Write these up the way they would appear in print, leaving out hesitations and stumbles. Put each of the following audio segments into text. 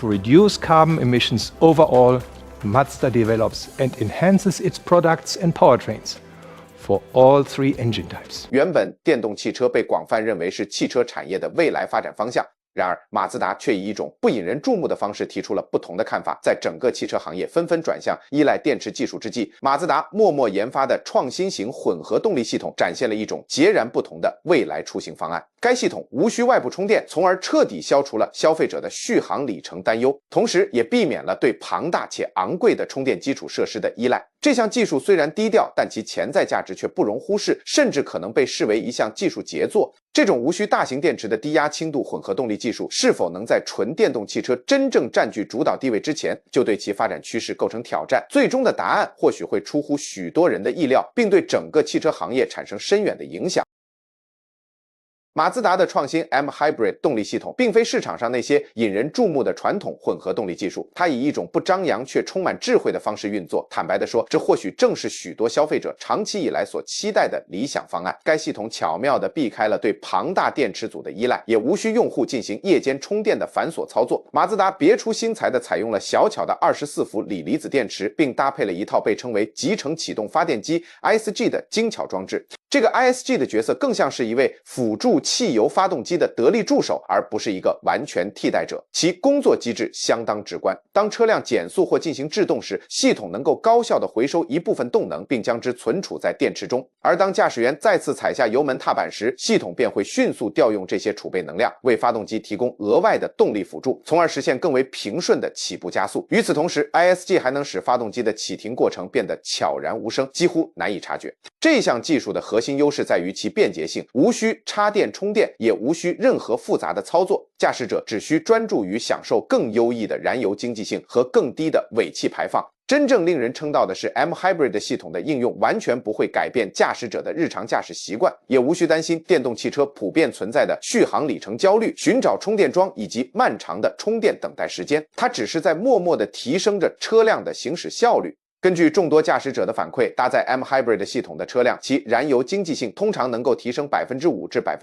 To reduce carbon emissions overall, Mazda develops and enhances its products and powertrains for all three engine types. 原本电动汽车被广泛认为是汽车产业的未来发展方向。然而，马自达却以一种不引人注目的方式提出了不同的看法。在整个汽车行业纷纷转向依赖电池技术之际，马自达默默研发的创新型混合动力系统展现了一种截然不同的未来出行方案。该系统无需外部充电，从而彻底消除了消费者的续航里程担忧，同时也避免了对庞大且昂贵的充电基础设施的依赖。这项技术虽然低调，但其潜在价值却不容忽视，甚至可能被视为一项技术杰作。这种无需大型电池的低压轻度混合动力技术，是否能在纯电动汽车真正占据主导地位之前，就对其发展趋势构成挑战。最终的答案或许会出乎许多人的意料，并对整个汽车行业产生深远的影响。马自达的创新 M-Hybrid 动力系统并非市场上那些引人注目的传统混合动力技术，它以一种不张扬却充满智慧的方式运作。坦白地说，这或许正是许多消费者长期以来所期待的理想方案。该系统巧妙地避开了对庞大电池组的依赖，也无需用户进行夜间充电的繁琐操作。马自达别出心裁地采用了小巧的24伏锂离子电池，并搭配了一套被称为集成启动发电机 ISG 的精巧装置。这个 ISG 的角色更像是一位辅助汽油发动机的得力助手，而不是一个完全替代者。其工作机制相当直观，当车辆减速或进行制动时，系统能够高效地回收一部分动能，并将之存储在电池中。而当驾驶员再次踩下油门踏板时，系统便会迅速调用这些储备能量，为发动机提供额外的动力辅助，从而实现更为平顺的起步加速。与此同时， ISG 还能使发动机的启停过程变得悄然无声，几乎难以察觉。这项技术的核心优势在于其便捷性，无需插电充电，也无需任何复杂的操作，驾驶者只需专注于享受更优异的燃油经济性和更低的尾气排放。真正令人称道的是 M-Hybrid 系统的应用完全不会改变驾驶者的日常驾驶习惯，也无需担心电动汽车普遍存在的续航里程焦虑、寻找充电桩以及漫长的充电等待时间。它只是在默默地提升着车辆的行驶效率。根据众多驾驶者的反馈，搭载 M-Hybrid 系统的车辆，其燃油经济性通常能够提升 5%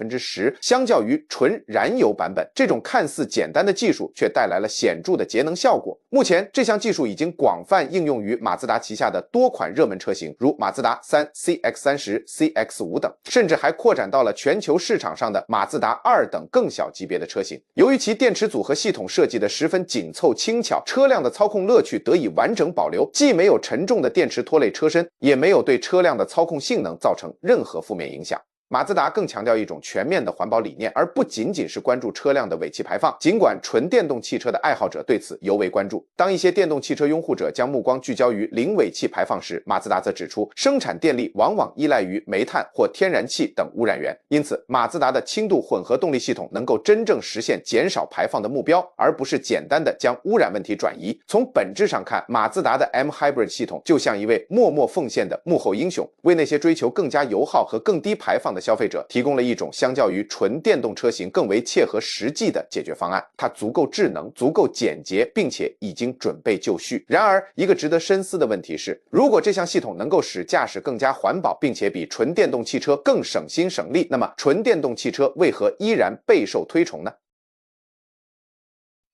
至 10%， 相较于纯燃油版本。这种看似简单的技术却带来了显著的节能效果。目前，这项技术已经广泛应用于马自达旗下的多款热门车型，如马自达3、CX-30、CX-5 等，甚至还扩展到了全球市场上的马自达2等更小级别的车型。由于其电池组和系统设计的十分紧凑轻巧，车辆的操控乐趣得以完整保留，既没有沉重的电池拖累车身，也没有对车辆的操控性能造成任何负面影响。马自达更强调一种全面的环保理念，而不仅仅是关注车辆的尾气排放。尽管纯电动汽车的爱好者对此尤为关注，当一些电动汽车拥护者将目光聚焦于零尾气排放时，马自达则指出，生产电力往往依赖于煤炭或天然气等污染源。因此，马自达的轻度混合动力系统能够真正实现减少排放的目标，而不是简单的将污染问题转移。从本质上看，马自达的 M-Hybrid 系统就像一位默默奉献的幕后英雄，为那些追求更加油耗和更低排放的消费者提供了一种相较于纯电动车型更为切合实际的解决方案。它足够智能，足够简洁，并且已经准备就绪。然而，一个值得深思的问题是，如果这项系统能够使驾驶更加环保，并且比纯电动汽车更省心省力，那么纯电动汽车为何依然备受推崇呢？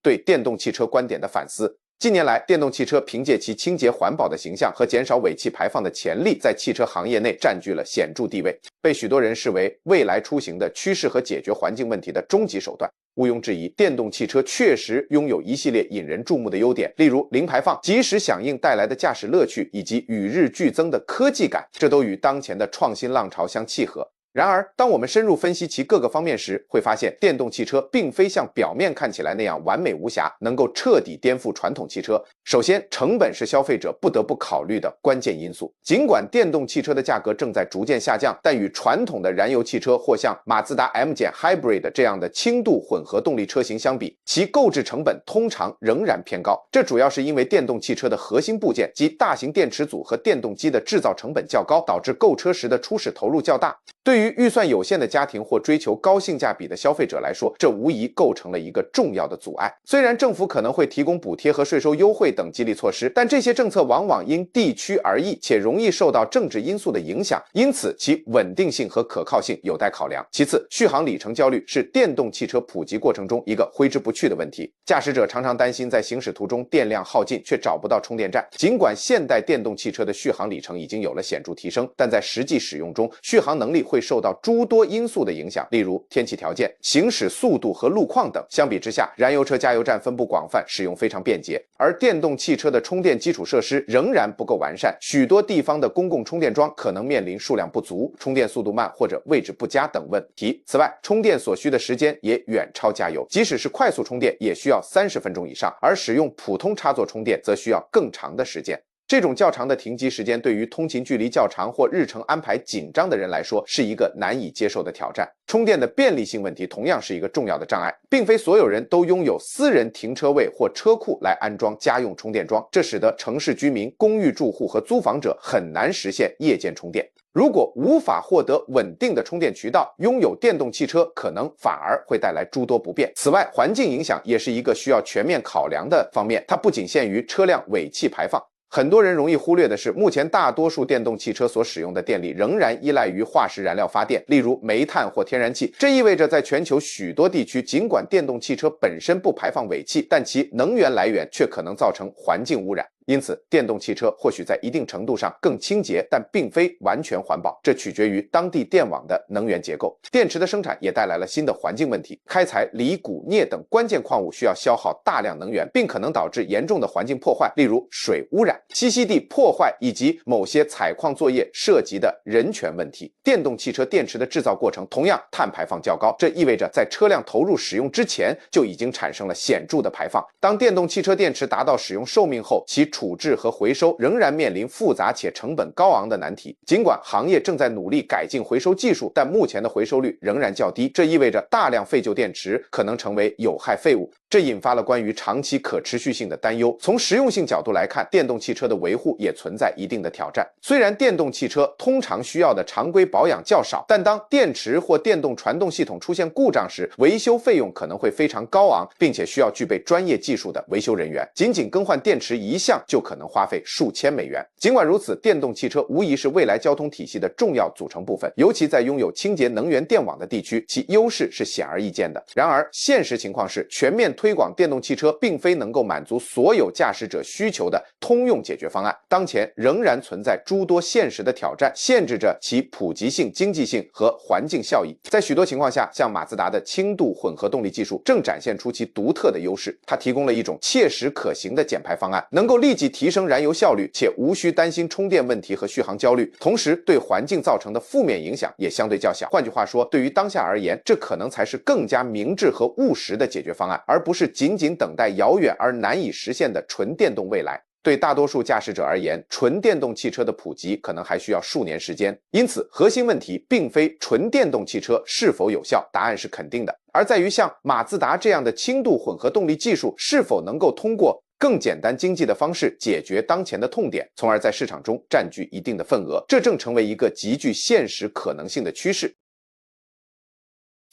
对电动汽车观点的反思。近年来，电动汽车凭借其清洁环保的形象和减少尾气排放的潜力，在汽车行业内占据了显著地位，被许多人视为未来出行的趋势和解决环境问题的终极手段。毋庸置疑，电动汽车确实拥有一系列引人注目的优点，例如零排放、及时响应带来的驾驶乐趣，以及与日俱增的科技感，这都与当前的创新浪潮相契合。然而，当我们深入分析其各个方面时，会发现电动汽车并非像表面看起来那样完美无瑕，能够彻底颠覆传统汽车。首先，成本是消费者不得不考虑的关键因素。尽管电动汽车的价格正在逐渐下降，但与传统的燃油汽车或像马自达 M-Hybrid 这样的轻度混合动力车型相比，其购置成本通常仍然偏高。这主要是因为电动汽车的核心部件及大型电池组和电动机的制造成本较高，导致购车时的初始投入较大。对于于预算有限的家庭或追求高性价比的消费者来说，这无疑构成了一个重要的阻碍。虽然政府可能会提供补贴和税收优惠等激励措施，但这些政策往往因地区而异，且容易受到政治因素的影响，因此其稳定性和可靠性有待考量。其次，续航里程焦虑是电动汽车普及过程中一个挥之不去的问题。驾驶者常常担心在行驶途中电量耗尽，却找不到充电站。尽管现代电动汽车的续航里程已经有了显著提升，但在实际使用中，续航能力会受到诸多因素的影响，例如天气条件、行驶速度和路况等。相比之下，燃油车加油站分布广泛，使用非常便捷，而电动汽车的充电基础设施仍然不够完善，许多地方的公共充电桩可能面临数量不足、充电速度慢或者位置不佳等问题。此外，充电所需的时间也远超加油，即使是快速充电也需要30分钟以上，而使用普通插座充电则需要更长的时间。这种较长的停机时间对于通勤距离较长或日程安排紧张的人来说是一个难以接受的挑战。充电的便利性问题同样是一个重要的障碍，并非所有人都拥有私人停车位或车库来安装家用充电桩，这使得城市居民、公寓住户和租房者很难实现夜间充电。如果无法获得稳定的充电渠道，拥有电动汽车可能反而会带来诸多不便。此外，环境影响也是一个需要全面考量的方面，它不仅限于车辆尾气排放。很多人容易忽略的是，目前大多数电动汽车所使用的电力仍然依赖于化石燃料发电，例如煤炭或天然气。这意味着在全球许多地区，尽管电动汽车本身不排放尾气，但其能源来源却可能造成环境污染。因此，电动汽车或许在一定程度上更清洁，但并非完全环保，这取决于当地电网的能源结构。电池的生产也带来了新的环境问题，开采锂、钴、镍等关键矿物需要消耗大量能源，并可能导致严重的环境破坏，例如水污染、栖息地破坏以及某些采矿作业涉及的人权问题。电动汽车电池的制造过程同样碳排放较高，这意味着在车辆投入使用之前就已经产生了显著的排放。当电动汽车电池达到使用寿命后，其处置和回收仍然面临复杂且成本高昂的难题。尽管行业正在努力改进回收技术，但目前的回收率仍然较低，这意味着大量废旧电池可能成为有害废物，这引发了关于长期可持续性的担忧。从实用性角度来看，电动汽车的维护也存在一定的挑战。虽然电动汽车通常需要的常规保养较少，但当电池或电动传动系统出现故障时，维修费用可能会非常高昂，并且需要具备专业技术的维修人员。仅仅更换电池一项就可能花费数千美元。尽管如此，电动汽车无疑是未来交通体系的重要组成部分，尤其在拥有清洁能源电网的地区，其优势是显而易见的。然而，现实情况是，全面推广电动汽车并非能够满足所有驾驶者需求的通用解决方案。当前仍然存在诸多现实的挑战，限制着其普及性、经济性和环境效益。在许多情况下，像马自达的轻度混合动力技术正展现出其独特的优势。它提供了一种切实可行的减排方案，能够立即提升燃油效率，且无需担心充电问题和续航焦虑，同时对环境造成的负面影响也相对较小。换句话说，对于当下而言，这可能才是更加明智和务实的解决方案，而不是仅仅等待遥远而难以实现的纯电动未来。对大多数驾驶者而言，纯电动汽车的普及可能还需要数年时间。因此，核心问题并非纯电动汽车是否有效，答案是肯定的，而在于像马自达这样的轻度混合动力技术是否能够通过更简单经济的方式解决当前的痛点，从而在市场中占据一定的份额。这正成为一个极具现实可能性的趋势。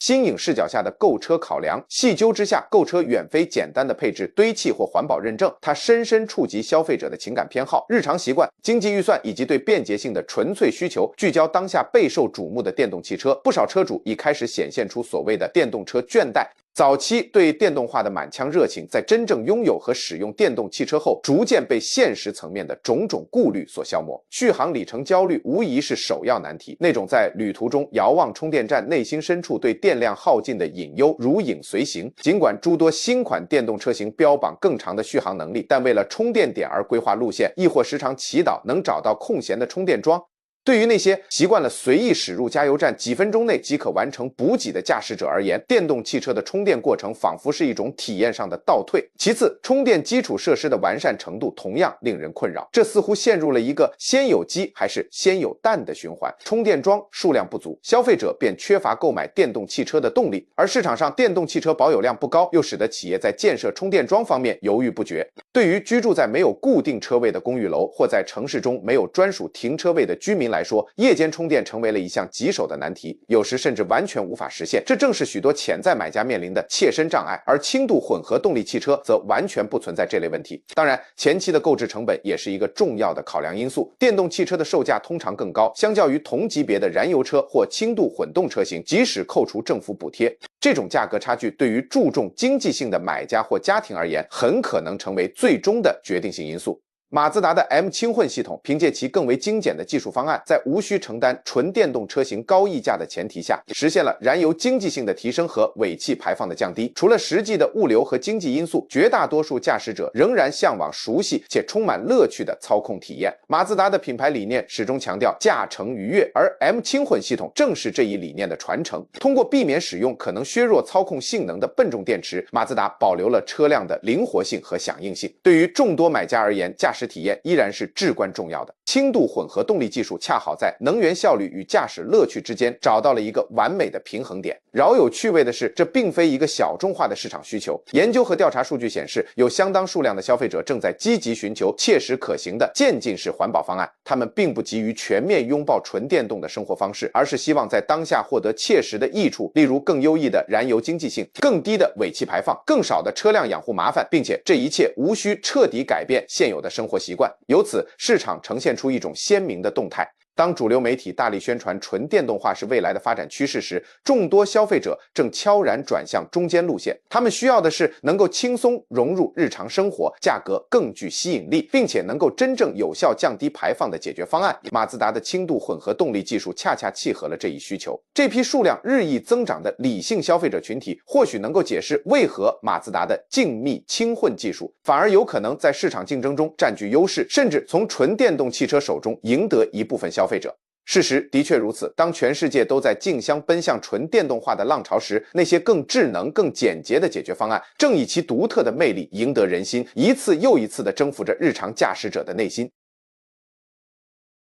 新颖视角下的购车考量，细究之下，购车远非简单的配置堆砌或环保认证，它深深触及消费者的情感偏好、日常习惯、经济预算以及对便捷性的纯粹需求。聚焦当下备受瞩目的电动汽车，不少车主已开始显现出所谓的电动车倦怠。早期对电动化的满腔热情，在真正拥有和使用电动汽车后，逐渐被现实层面的种种顾虑所消磨。续航里程焦虑无疑是首要难题，那种在旅途中遥望充电站，内心深处对电量耗尽的隐忧如影随形。尽管诸多新款电动车型标榜更长的续航能力，但为了充电点而规划路线，亦或时常祈祷能找到空闲的充电桩。对于那些习惯了随意驶入加油站几分钟内即可完成补给的驾驶者而言，电动汽车的充电过程仿佛是一种体验上的倒退。其次，充电基础设施的完善程度同样令人困扰，这似乎陷入了一个先有鸡还是先有蛋的循环。充电桩数量不足，消费者便缺乏购买电动汽车的动力，而市场上电动汽车保有量不高，又使得企业在建设充电桩方面犹豫不决。对于居住在没有固定车位的公寓楼，或在城市中没有专属停车位的居民来说，夜间充电成为了一项棘手的难题，有时甚至完全无法实现。这正是许多潜在买家面临的切身障碍，而轻度混合动力汽车则完全不存在这类问题。当然，前期的购置成本也是一个重要的考量因素。电动汽车的售价通常更高，相较于同级别的燃油车或轻度混动车型，即使扣除政府补贴，这种价格差距对于注重经济性的买家或家庭而言，很可能成为最终的决定性因素。马自达的 M 轻混系统凭借其更为精简的技术方案，在无需承担纯电动车型高溢价的前提下，实现了燃油经济性的提升和尾气排放的降低。除了实际的物流和经济因素，绝大多数驾驶者仍然向往熟悉且充满乐趣的操控体验。马自达的品牌理念始终强调驾乘愉悦，而 M 轻混系统正是这一理念的传承。通过避免使用可能削弱操控性能的笨重电池，马自达保留了车辆的灵活性和响应性。对于众多买家而言，驾驶体验依然是至关重要的。轻度混合动力技术恰好在能源效率与驾驶乐趣之间找到了一个完美的平衡点。饶有趣味的是，这并非一个小众化的市场需求。研究和调查数据显示，有相当数量的消费者正在积极寻求切实可行的渐进式环保方案。他们并不急于全面拥抱纯电动的生活方式，而是希望在当下获得切实的益处，例如更优异的燃油经济性、更低的尾气排放、更少的车辆养护麻烦，并且这一切无需彻底改变现有的生活习惯。由此，市场呈现出一种鲜明的动态。当主流媒体大力宣传纯电动化是未来的发展趋势时，众多消费者正悄然转向中间路线。他们需要的是能够轻松融入日常生活、价格更具吸引力，并且能够真正有效降低排放的解决方案。马自达的轻度混合动力技术恰恰契合了这一需求。这批数量日益增长的理性消费者群体，或许能够解释为何马自达的静谧轻混技术反而有可能在市场竞争中占据优势，甚至从纯电动汽车手中赢得一部分消费者。事实的确如此，当全世界都在竞相奔向纯电动化的浪潮时，那些更智能、更简洁的解决方案正以其独特的魅力赢得人心，一次又一次地征服着日常驾驶者的内心。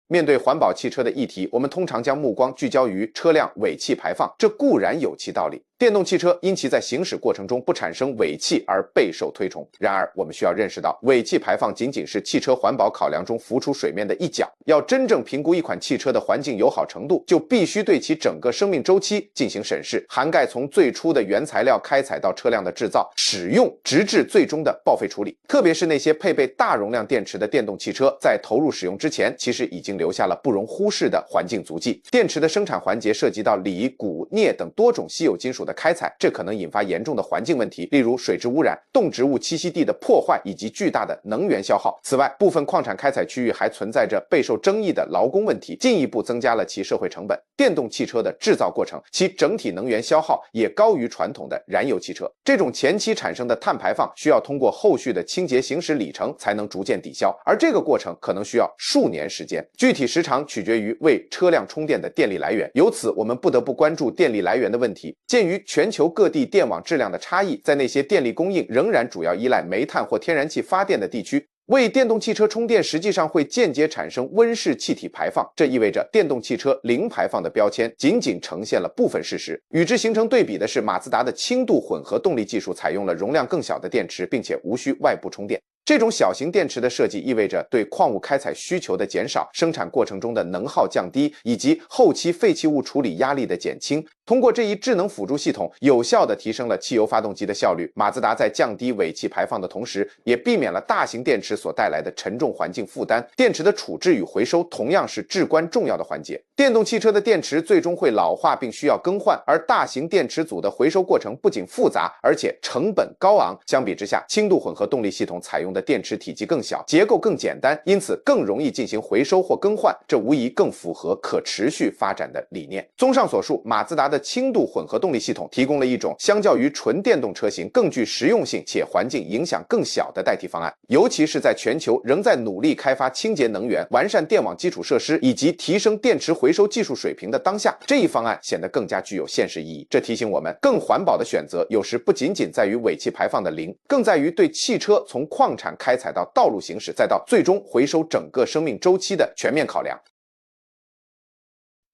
面对环保汽车的议题，我们通常将目光聚焦于车辆尾气排放，这固然有其道理。电动汽车因其在行驶过程中不产生尾气而备受推崇。然而，我们需要认识到，尾气排放仅仅是汽车环保考量中浮出水面的一角。要真正评估一款汽车的环境友好程度，就必须对其整个生命周期进行审视，涵盖从最初的原材料开采到车辆的制造、使用，直至最终的报废处理。特别是那些配备大容量电池的电动汽车，在投入使用之前，其实已经留下了不容忽视的环境足迹。电池的生产环节涉及到锂、钴、镍等多种稀有金属的开采，这可能引发严重的环境问题，例如水质污染、动植物栖息地的破坏以及巨大的能源消耗。此外，部分矿产开采区域还存在着备受争议的劳工问题，进一步增加了其社会成本。电动汽车的制造过程，其整体能源消耗也高于传统的燃油汽车。这种前期产生的碳排放需要通过后续的清洁行驶里程才能逐渐抵消，而这个过程可能需要数年时间，具体时长取决于为车辆充电的电力来源。由此，我们不得不关注电力来源的问题。鉴于全球各地电网质量的差异，在那些电力供应仍然主要依赖煤炭或天然气发电的地区，为电动汽车充电实际上会间接产生温室气体排放，这意味着电动汽车零排放的标签仅仅呈现了部分事实。与之形成对比的是，马自达的轻度混合动力技术采用了容量更小的电池，并且无需外部充电。这种小型电池的设计意味着对矿物开采需求的减少、生产过程中的能耗降低，以及后期废弃物处理压力的减轻。通过这一智能辅助系统，有效地提升了汽油发动机的效率。马自达在降低尾气排放的同时，也避免了大型电池所带来的沉重环境负担。电池的处置与回收同样是至关重要的环节。电动汽车的电池最终会老化并需要更换，而大型电池组的回收过程不仅复杂，而且成本高昂。相比之下，轻度混合动力系统采用的电池体积更小，结构更简单，因此更容易进行回收或更换，这无疑更符合可持续发展的理念。综上所述，马自达的轻度混合动力系统提供了一种相较于纯电动车型更具实用性且环境影响更小的代替方案，尤其是在全球仍在努力开发清洁能源、完善电网基础设施以及提升电池回收技术水平的当下，这一方案显得更加具有现实意义。这提醒我们，更环保的选择有时不仅仅在于尾气排放的零，更在于对汽车从矿产开采到道路行驶，再到最终回收整个生命周期的全面考量。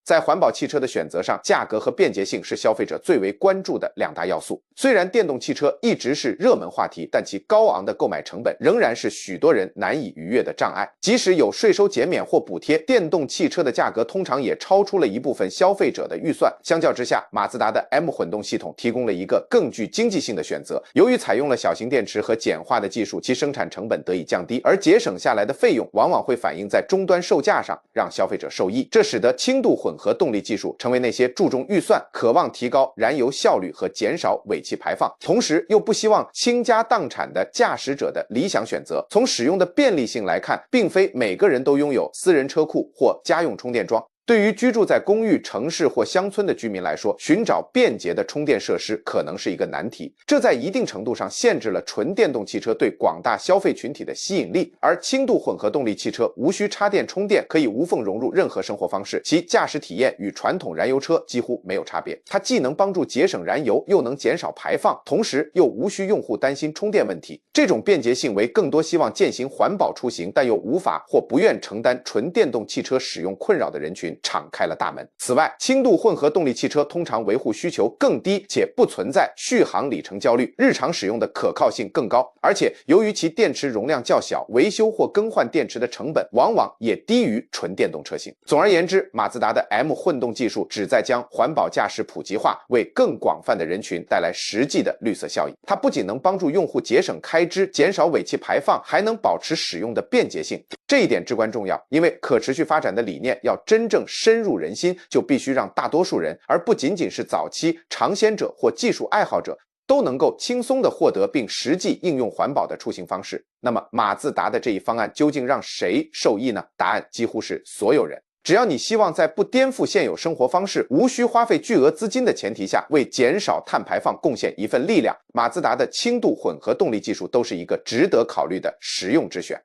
在环保汽车的选择上，价格和便捷性是消费者最为关注的两大要素。虽然电动汽车一直是热门话题，但其高昂的购买成本仍然是许多人难以逾越的障碍。即使有税收减免或补贴，电动汽车的价格通常也超出了一部分消费者的预算。相较之下，马自达的 M 混动系统提供了一个更具经济性的选择。由于采用了小型电池和简化的技术，其生产成本得以降低，而节省下来的费用往往会反映在终端售价上，让消费者受益。这使得轻度混合动力技术成为那些注重预算、渴望提高燃油效率和减少尾气排放，同时又不希望倾家荡产的驾驶者的理想选择。从使用的便利性来看，并非每个人都拥有私人车库或家用充电桩。对于居住在公寓、城市或乡村的居民来说，寻找便捷的充电设施可能是一个难题，这在一定程度上限制了纯电动汽车对广大消费群体的吸引力。而轻度混合动力汽车无需插电充电，可以无缝融入任何生活方式，其驾驶体验与传统燃油车几乎没有差别。它既能帮助节省燃油，又能减少排放，同时又无需用户担心充电问题。这种便捷性为更多希望践行环保出行，但又无法或不愿承担纯电动汽车使用困扰的人群敞开了大门。此外，轻度混合动力汽车通常维护需求更低，且不存在续航里程焦虑，日常使用的可靠性更高。而且由于其电池容量较小，维修或更换电池的成本往往也低于纯电动车型。总而言之，马自达的 M 混动技术旨在将环保驾驶普及化，为更广泛的人群带来实际的绿色效益。它不仅能帮助用户节省开支、减少尾气排放，还能保持使用的便捷性。这一点至关重要，因为可持续发展的理念要真正深入人心，就必须让大多数人，而不仅仅是早期尝鲜者或技术爱好者，都能够轻松地获得并实际应用环保的出行方式。那么马自达的这一方案究竟让谁受益呢？答案几乎是所有人。只要你希望在不颠覆现有生活方式、无需花费巨额资金的前提下，为减少碳排放贡献一份力量，马自达的轻度混合动力技术都是一个值得考虑的实用之选。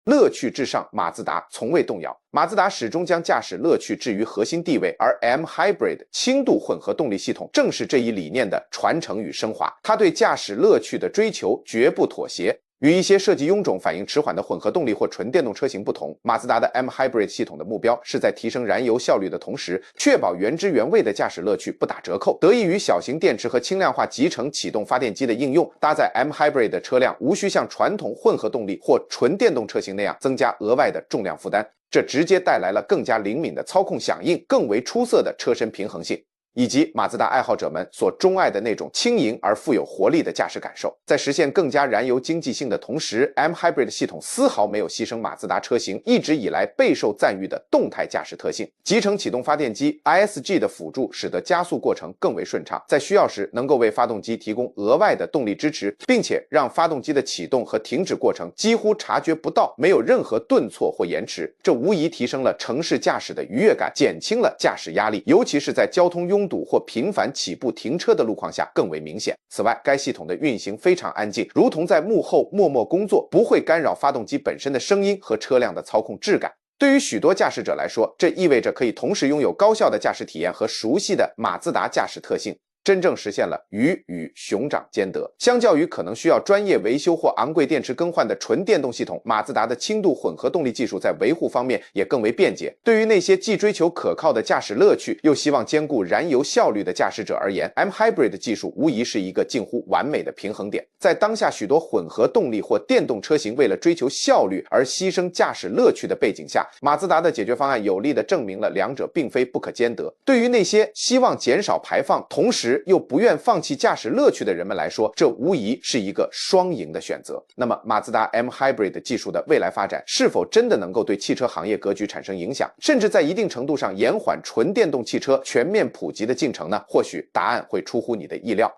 乐趣至上，马自达从未动摇。马自达始终将驾驶乐趣置于核心地位，而 M Hybrid 轻度混合动力系统正是这一理念的传承与升华。它对驾驶乐趣的追求绝不妥协。与一些设计臃肿、反应迟缓的混合动力或纯电动车型不同，马自达的 M Hybrid 系统的目标是在提升燃油效率的同时，确保原汁原味的驾驶乐趣不打折扣。得益于小型电池和轻量化集成启动发电机的应用，搭载 M Hybrid 的车辆无需像传统混合动力或纯电动车型那样增加额外的重量负担，这直接带来了更加灵敏的操控响应、更为出色的车身平衡性，以及马自达爱好者们所钟爱的那种轻盈而富有活力的驾驶感受。在实现更加燃油经济性的同时， M Hybrid 系统丝毫没有牺牲马自达车型一直以来备受赞誉的动态驾驶特性。集成启动发电机 ISG 的辅助使得加速过程更为顺畅，在需要时能够为发动机提供额外的动力支持，并且让发动机的启动和停止过程几乎察觉不到，没有任何顿挫或延迟。这无疑提升了城市驾驶的愉悦感，减轻了驾驶压力，尤其是在交通拥堵或频繁起步停车的路况下更为明显。此外，该系统的运行非常安静，如同在幕后默默工作，不会干扰发动机本身的声音和车辆的操控质感。对于许多驾驶者来说，这意味着可以同时拥有高效的驾驶体验和熟悉的马自达驾驶特性，真正实现了鱼与熊掌兼得。相较于可能需要专业维修或昂贵电池更换的纯电动系统，马自达的轻度混合动力技术在维护方面也更为便捷。对于那些既追求可靠的驾驶乐趣，又希望兼顾燃油效率的驾驶者而言， M Hybrid 技术无疑是一个近乎完美的平衡点。在当下许多混合动力或电动车型为了追求效率而牺牲驾驶乐趣的背景下，马自达的解决方案有力地证明了两者并非不可兼得。对于那些希望减少排放，同时又不愿放弃驾驶乐趣的人们来说，这无疑是一个双赢的选择。那么马自达 M Hybrid 技术的未来发展是否真的能够对汽车行业格局产生影响，甚至在一定程度上延缓纯电动汽车全面普及的进程呢？或许答案会出乎你的意料。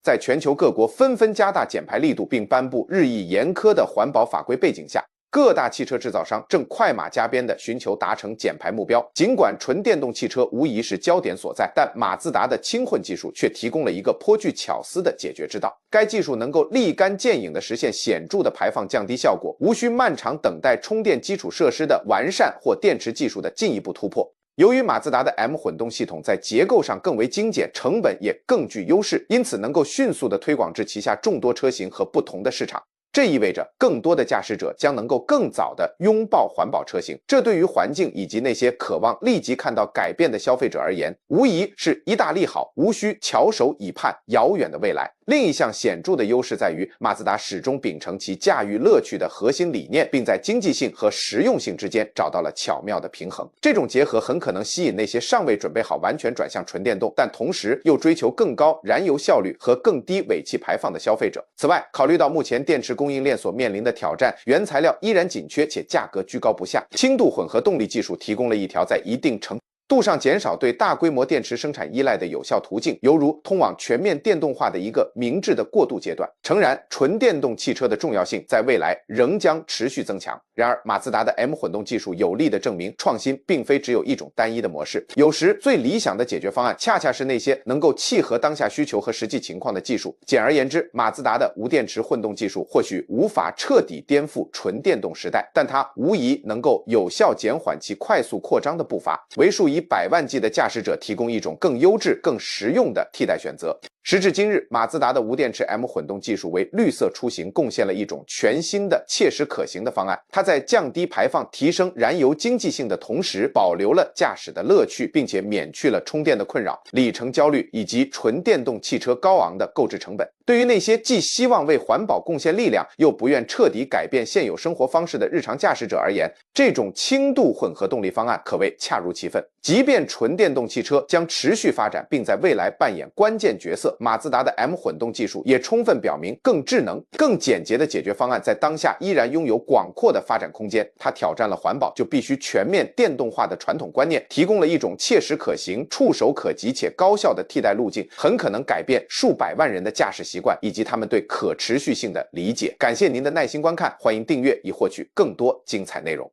在全球各国纷纷加大减排力度并颁布日益严苛的环保法规背景下，各大汽车制造商正快马加鞭地寻求达成减排目标。尽管纯电动汽车无疑是焦点所在，但马自达的轻混技术却提供了一个颇具巧思的解决之道。该技术能够立竿见影地实现显著的排放降低效果，无需漫长等待充电基础设施的完善或电池技术的进一步突破。由于马自达的 M 混动系统在结构上更为精简，成本也更具优势，因此能够迅速地推广至旗下众多车型和不同的市场。这意味着更多的驾驶者将能够更早地拥抱环保车型，这对于环境以及那些渴望立即看到改变的消费者而言，无疑是一大利好，无需翘首以盼遥远的未来。另一项显著的优势在于，马自达始终秉承其驾驭乐趣的核心理念，并在经济性和实用性之间找到了巧妙的平衡。这种结合很可能吸引那些尚未准备好完全转向纯电动，但同时又追求更高燃油效率和更低尾气排放的消费者。此外，考虑到目前电池供应链所面临的挑战，原材料依然紧缺且价格居高不下，轻度混合动力技术提供了一条在一定程度上减少对大规模电池生产依赖的有效途径，犹如通往全面电动化的一个明智的过渡阶段。诚然，纯电动汽车的重要性在未来仍将持续增强。然而，马自达的 M 混动技术有力地证明，创新并非只有一种单一的模式。有时，最理想的解决方案恰恰是那些能够契合当下需求和实际情况的技术。简而言之，马自达的无电池混动技术或许无法彻底颠覆纯电动时代，但它无疑能够有效减缓其快速扩张的步伐，为数以百万计的驾驶者提供一种更优质、更实用的替代选择。时至今日，马自达的无电池 M 混动技术为绿色出行贡献了一种全新的、切实可行的方案。它在降低排放、提升燃油经济性的同时，保留了驾驶的乐趣，并且免去了充电的困扰、里程焦虑以及纯电动汽车高昂的购置成本。对于那些既希望为环保贡献力量，又不愿彻底改变现有生活方式的日常驾驶者而言，这种轻度混合动力方案可谓恰如其分。即便纯电动汽车将持续发展，并在未来扮演关键角色，马自达的 M 混动技术也充分表明，更智能、更简洁的解决方案在当下依然拥有广阔的发展空间。它挑战了环保就必须全面电动化的传统观念，提供了一种切实可行、触手可及且高效的替代路径，很可能改变数百万人的驾驶习惯以及他们对可持续性的理解。感谢您的耐心观看，欢迎订阅以获取更多精彩内容。